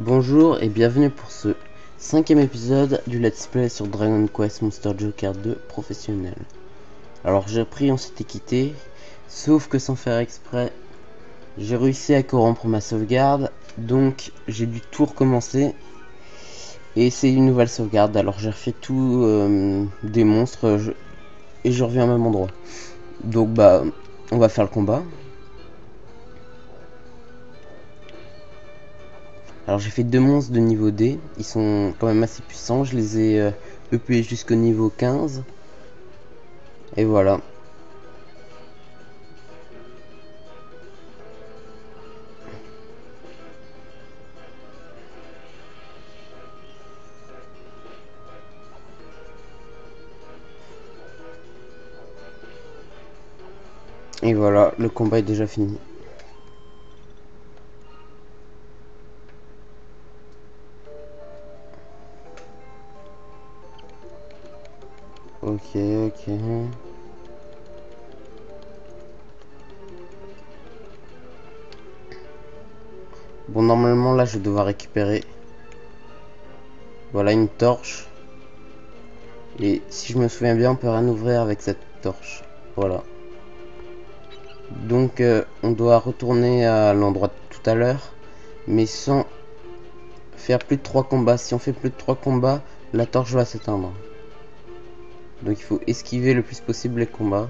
Bonjour et bienvenue pour ce 5e épisode du Let's Play sur Dragon Quest Monster Joker 2 professionnel. Alors j'ai repris, on s'était quitté, sauf que sans faire exprès, j'ai réussi à corrompre ma sauvegarde, donc j'ai dû tout recommencer et c'est une nouvelle sauvegarde. Alors j'ai refait tout des monstres et je reviens au même endroit. Donc on va faire le combat. Alors j'ai fait deux monstres de niveau D, ils sont quand même assez puissants, je les ai EP jusqu'au niveau 15. Et voilà. Et voilà, le combat est déjà fini. Ok. Bon, normalement, là, je vais devoir récupérer. Voilà, une torche. Et si je me souviens bien, on peut rien ouvrir avec cette torche. Voilà. Donc, on doit retourner à l'endroit de tout à l'heure. Mais sans faire plus de 3 combats. Si on fait plus de 3 combats, la torche va s'éteindre. Donc, il faut esquiver le plus possible les combats.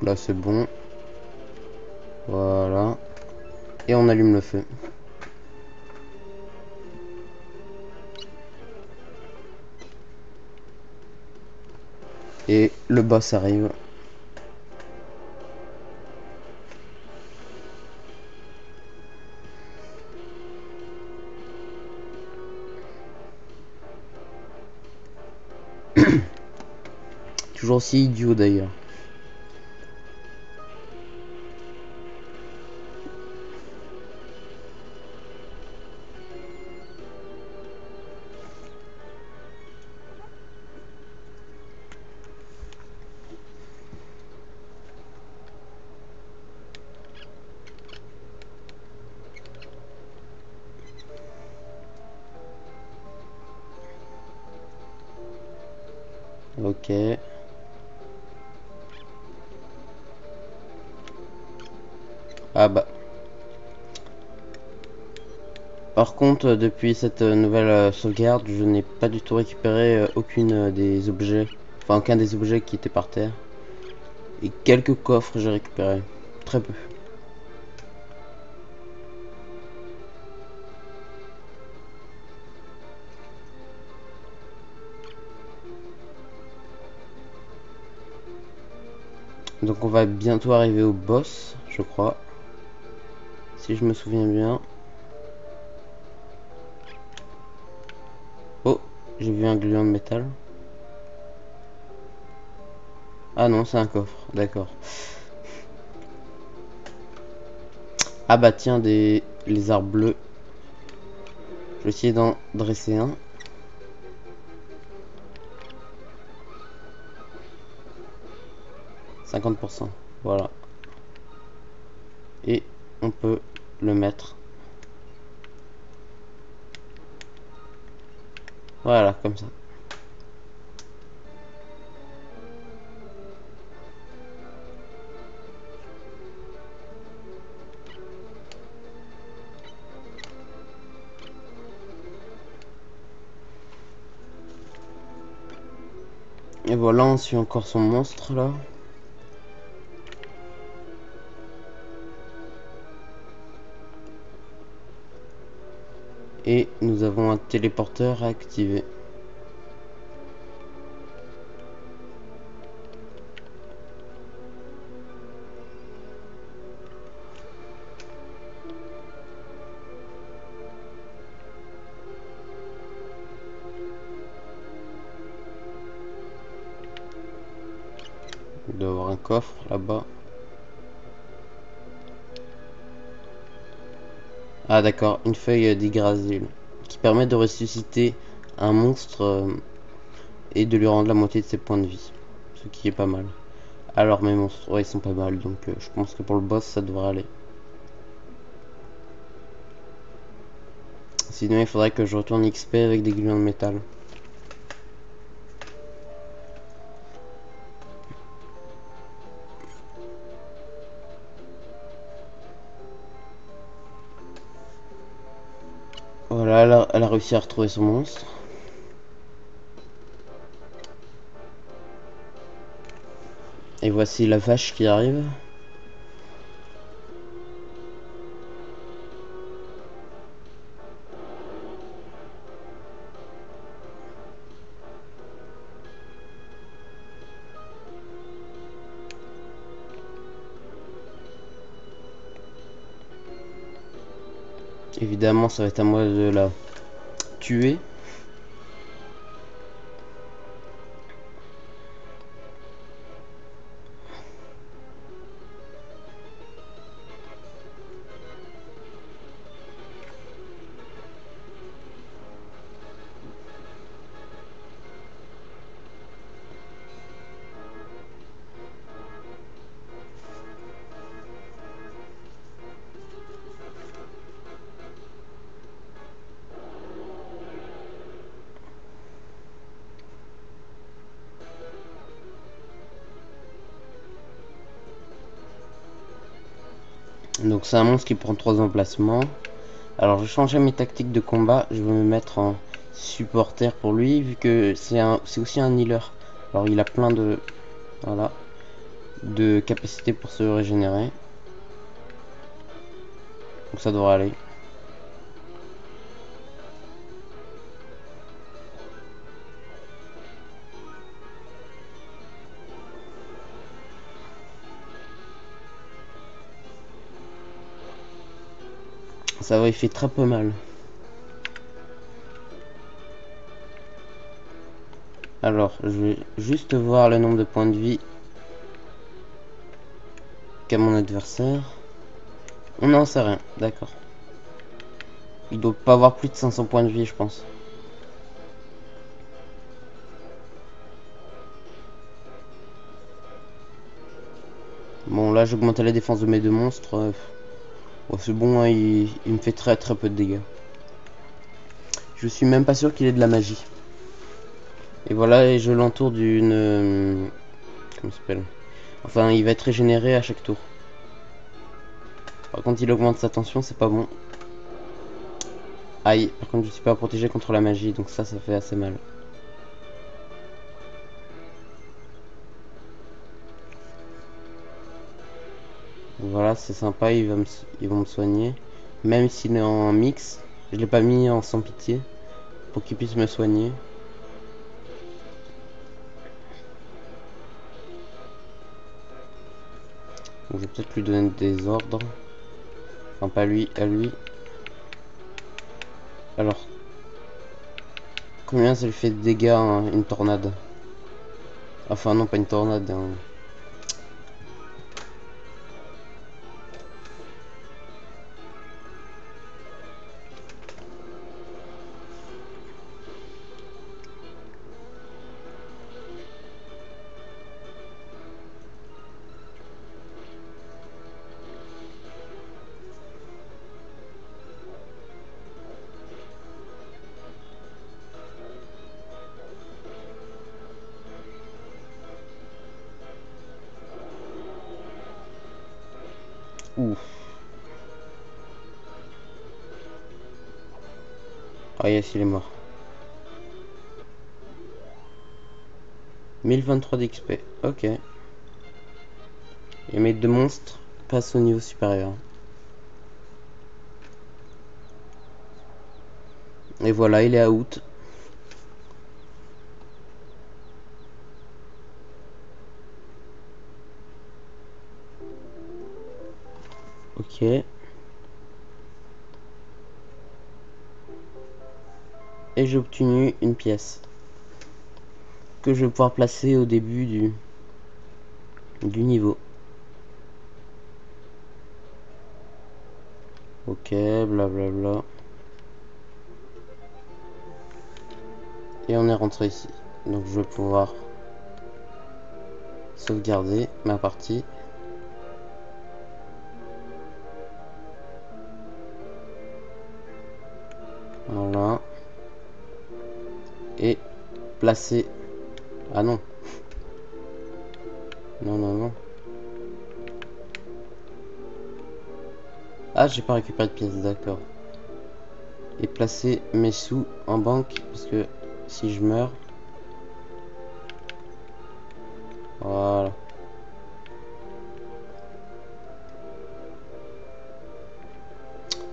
Là, c'est bon. Voilà. Et on allume le feu. Et le boss arrive. Toujours aussi idiot d'ailleurs. Ok. Ah bah. Par contre, depuis cette nouvelle sauvegarde, je n'ai pas du tout récupéré aucune des objets. Enfin, aucun des objets qui étaient par terre. Et quelques coffres j'ai récupéré. Très peu. Donc on va bientôt arriver au boss, je crois. Si je me souviens bien. Oh, j'ai vu un gluant de métal. Ah non, c'est un coffre, d'accord. Ah bah tiens, des lézards bleus. Je vais essayer d'en dresser un. « 50%, voilà. Et on peut le mettre. Voilà, comme ça. Et voilà, on suit encore son monstre là. Et nous avons un téléporteur à activer. Il doit y avoir un coffre là-bas. Ah d'accord, une feuille d'Yggdrasil qui permet de ressusciter un monstre et de lui rendre la moitié de ses points de vie. Ce qui est pas mal. Alors mes monstres, ouais, ils sont pas mal, donc je pense que pour le boss ça devrait aller. Sinon il faudrait que je retourne XP avec des guillons de métal. Voilà, elle a réussi à retrouver son monstre. Et voici la vache qui arrive. Évidemment, ça va être à moi de la tuer. Donc c'est un monstre qui prend 3 emplacements. Alors je vais changer mes tactiques de combat. Je vais me mettre en supporter pour lui, vu que c'est aussi un healer. Alors il a plein de de capacités pour se régénérer. Donc ça devrait aller. Ça va, il fait très peu mal. Alors, je vais juste voir le nombre de points de vie qu'a mon adversaire. On n'en sait rien, d'accord. Il doit pas avoir plus de 500 points de vie, je pense. Bon, là, j'augmente la défense de mes deux monstres. Oh, c'est bon, hein, il me fait très peu de dégâts. Je suis même pas sûr qu'il ait de la magie. Et voilà, et je l'entoure d'une... comment ça s'appelle? Enfin, il va être régénéré à chaque tour. Par contre, il augmente sa tension, c'est pas bon. Aïe, par contre, je suis pas protégé contre la magie, donc ça fait assez mal. Voilà, c'est sympa, ils vont me soigner. Même s'il est en mix, je l'ai pas mis en sans pitié pour qu'il puisse me soigner. Donc, je vais peut-être lui donner des ordres. Enfin, pas lui, à lui. Alors, combien ça lui fait de dégâts, hein, une tornade? Enfin, non, pas une tornade. Ouf. Ah yes, il est mort. 1023 d'XP, ok. Et mes deux monstres passent au niveau supérieur. Et voilà, il est out. Ok. Et j'ai obtenu une pièce que je vais pouvoir placer au début du niveau. Ok, blablabla. Et on est rentré ici. Donc je vais pouvoir sauvegarder ma partie. Voilà. Et placer. Ah non. Non, non, non. Ah, j'ai pas récupéré de pièces, d'accord. Et placer mes sous en banque, parce que si je meurs... Voilà.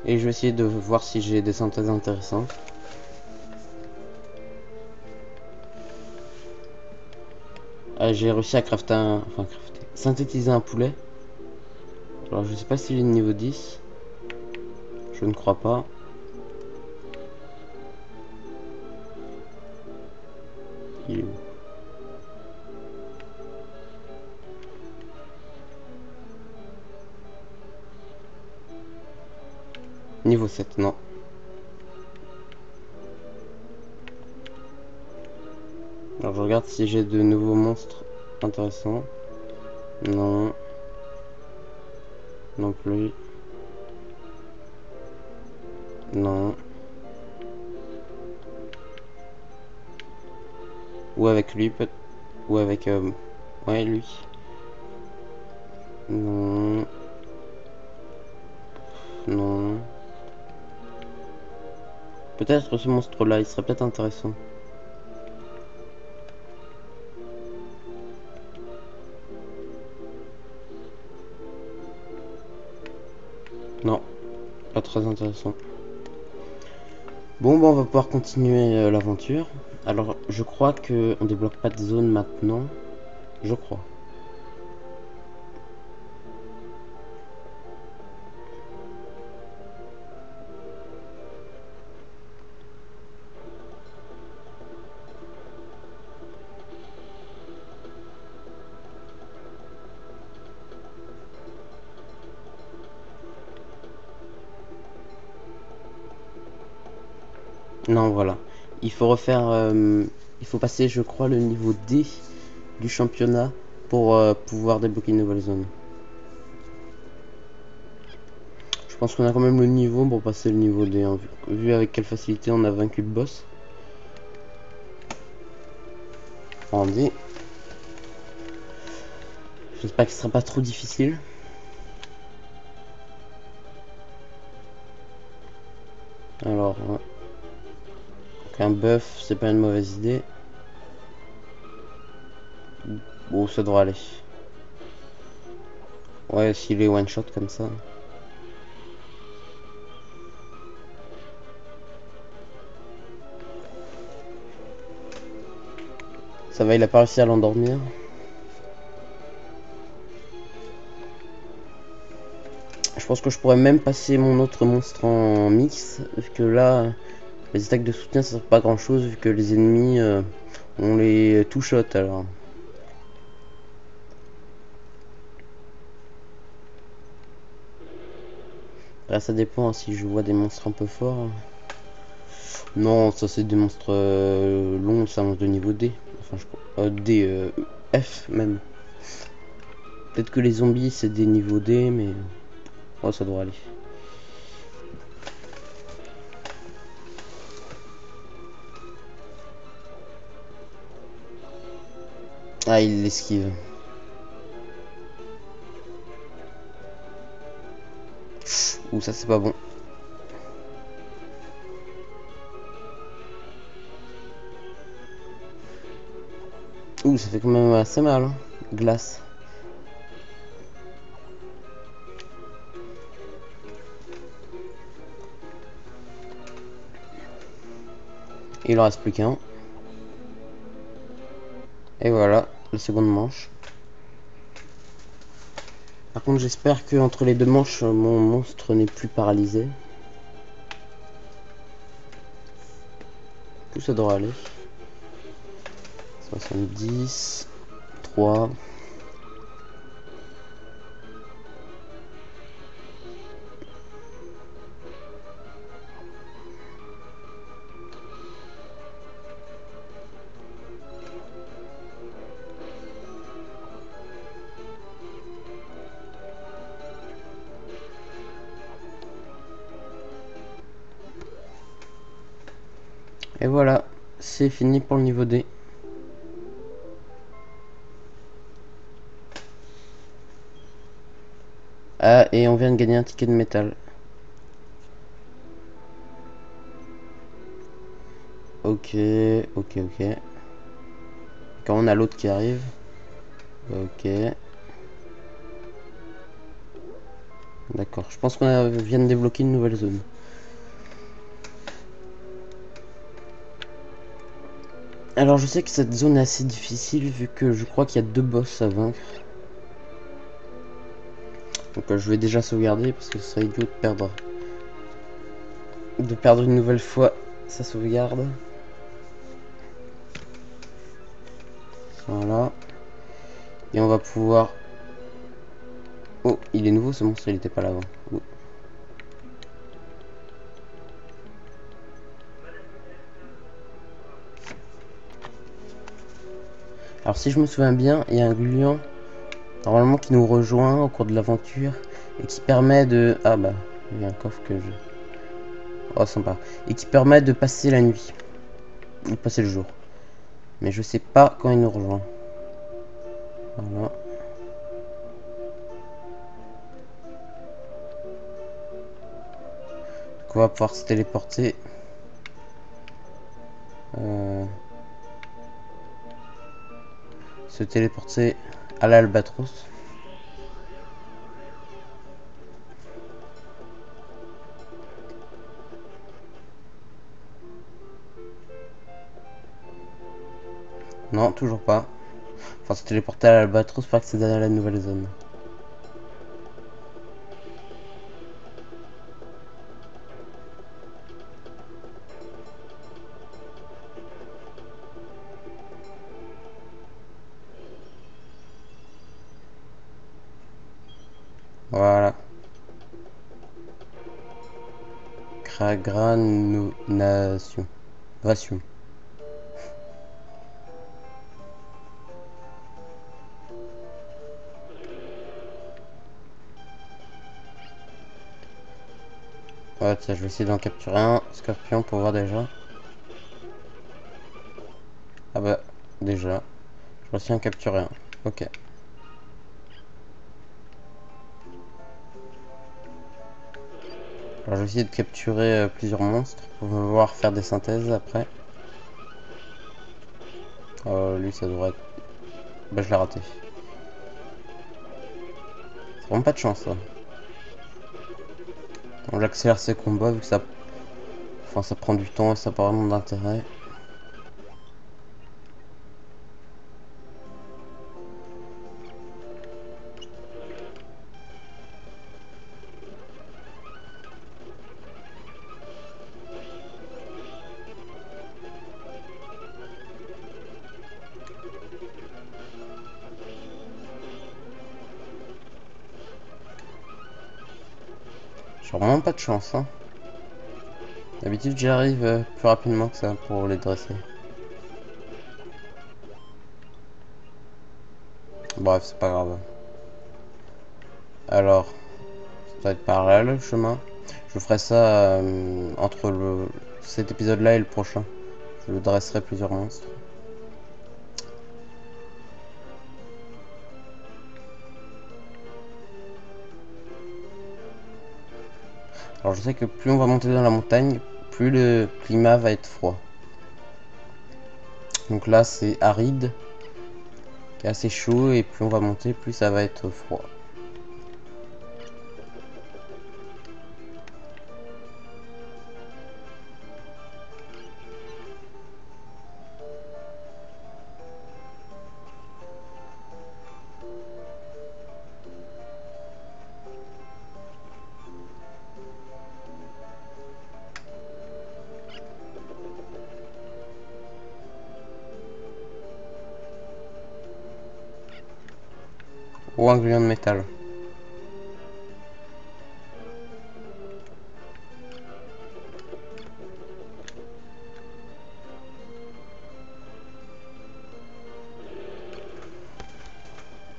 Et je vais essayer de voir si j'ai des synthèses intéressantes. Ah, j'ai réussi à crafter un... Enfin, synthétiser un poulet. Alors, je sais pas s'il est de niveau 10. Je ne crois pas. Il est où? Niveau 7, non. Alors je regarde si j'ai de nouveaux monstres intéressants. Non. Non plus. Non. Ou avec lui peut-être. Ou avec... ouais, lui. Non. Non. Peut-être ce monstre-là, il serait peut-être intéressant. Non. Pas très intéressant. Bon, bah on va pouvoir continuer l'aventure. Alors, je crois que on débloque pas de zone maintenant. Je crois. Non, voilà. Il faut refaire... il faut passer, je crois, le niveau D du championnat pour pouvoir débloquer une nouvelle zone. Je pense qu'on a quand même le niveau pour passer le niveau D, hein, vu avec quelle facilité on a vaincu le boss. En D. J'espère que ce sera pas trop difficile. Alors, ouais. Donc un buff, c'est pas une mauvaise idée. Bon, ça devrait aller. Ouais, s'il est one shot comme ça. Ça va, il a pas réussi à l'endormir. Je pense que je pourrais même passer mon autre monstre en mix, vu que là, les attaques de soutien ça sert pas grand chose, vu que les ennemis, on les two-shot alors. Après, ça dépend hein, si je vois des monstres un peu forts. Non, ça c'est des monstres longs, ça monstre de niveau D. Enfin, je crois. D, F même. Peut-être que les zombies c'est des niveaux D, mais. Oh, ça doit aller. Ah, il l'esquive. Ouh, ça c'est pas bon. Ouh, ça fait quand même assez mal, hein. Glace. Il en reste plus qu'un. Et voilà, la seconde manche. Par contre, j'espère que entre les deux manches, mon monstre n'est plus paralysé. Tout ça devrait aller. 70, 3. Et voilà, c'est fini pour le niveau D. Ah, et on vient de gagner un ticket de métal. Ok, ok. Quand on a l'autre qui arrive. Ok. D'accord, je pense qu'on vient de débloquer une nouvelle zone. Alors je sais que cette zone est assez difficile vu que je crois qu'il y a 2 boss à vaincre. Donc je vais déjà sauvegarder parce que ce serait idiot de perdre une nouvelle fois sa sauvegarde. Voilà. Et on va pouvoir... Oh, il est nouveau ce monstre, il n'était pas là avant. Oh. Alors si je me souviens bien, il y a un gluant normalement qui nous rejoint au cours de l'aventure et qui permet de... Ah bah, il y a un coffre que je... Oh sympa. Et qui permet de passer la nuit. Ou passer le jour. Mais je sais pas quand il nous rejoint. Voilà. Donc on va pouvoir se téléporter. Se téléporter à l'Albatros. Non, toujours pas. Enfin, se téléporter à l'Albatros pour accéder à la nouvelle zone. Voilà. Cragranation. Vation. Ouais, tiens, je vais essayer d'en capturer un scorpion pour voir déjà. Ah bah, déjà. Je vais essayer d'en capturer un. Ok. Alors, je vais essayer de capturer plusieurs monstres pour pouvoir faire des synthèses après. Lui, ça devrait être... Bah, je l'ai raté. C'est vraiment pas de chance, ça. Donc, j'accélère ces combats vu que ça... Enfin, ça prend du temps et ça n'a pas vraiment d'intérêt. J'ai vraiment pas de chance, hein. D'habitude, j'y arrive plus rapidement que ça pour les dresser. Bref, c'est pas grave. Alors, ça va être parallèle le chemin. Je ferai ça entre cet épisode-là et le prochain. Je dresserai plusieurs monstres. Alors je sais que plus on va monter dans la montagne, plus le climat va être froid. Donc là c'est aride, qui est assez chaud, et plus on va monter, plus ça va être froid. Ou un gluant de métal.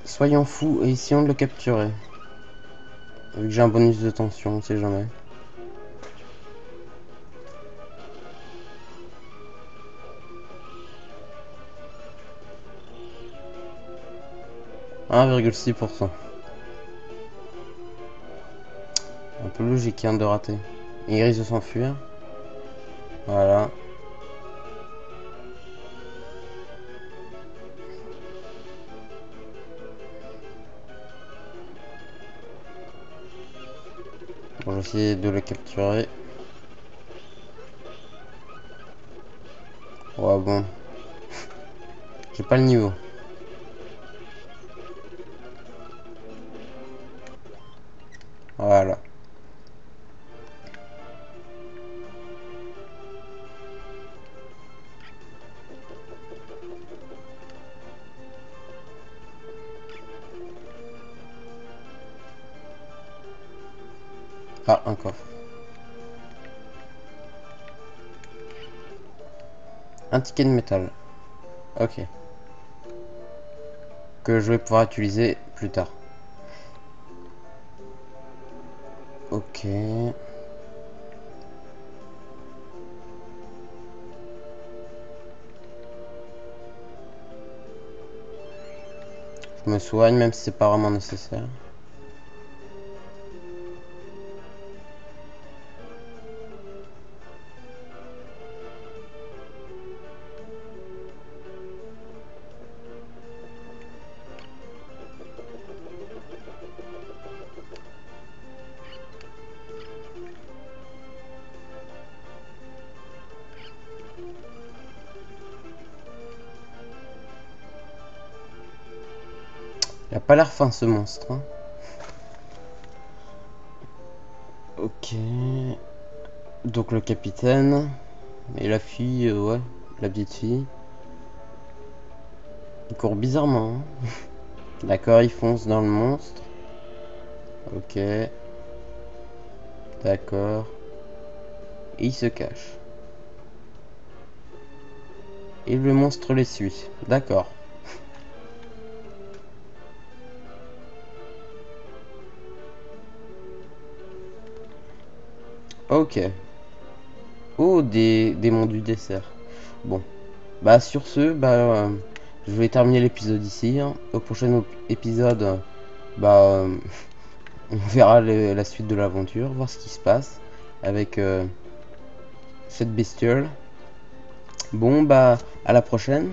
Soyons fous et essayons de le capturer. Vu que j'ai un bonus de tension, on sait jamais. 1,6%. Un peu logique hein, de rater. Et il risque de s'enfuir. Voilà. Bon, je vais essayer de le capturer. Ouais, bon. J'ai pas le niveau. Voilà. Ah, un coffre. Un ticket de métal. Ok. Que je vais pouvoir utiliser plus tard. Ok. Je me soigne même si c'est pas vraiment nécessaire. Il a pas l'air fin ce monstre. Hein. Ok. Donc le capitaine. Et la fille, ouais. La petite fille. Il court bizarrement. Hein. D'accord, il fonce dans le monstre. Ok. D'accord. Et il se cache. Et le monstre les suit. D'accord. Ok. Oh, des démons du dessert. Bon. Bah sur ce, je vais terminer l'épisode ici. Hein. Au prochain épisode, bah, on verra la suite de l'aventure, voir ce qui se passe avec cette bestiole. Bon, bah, à la prochaine.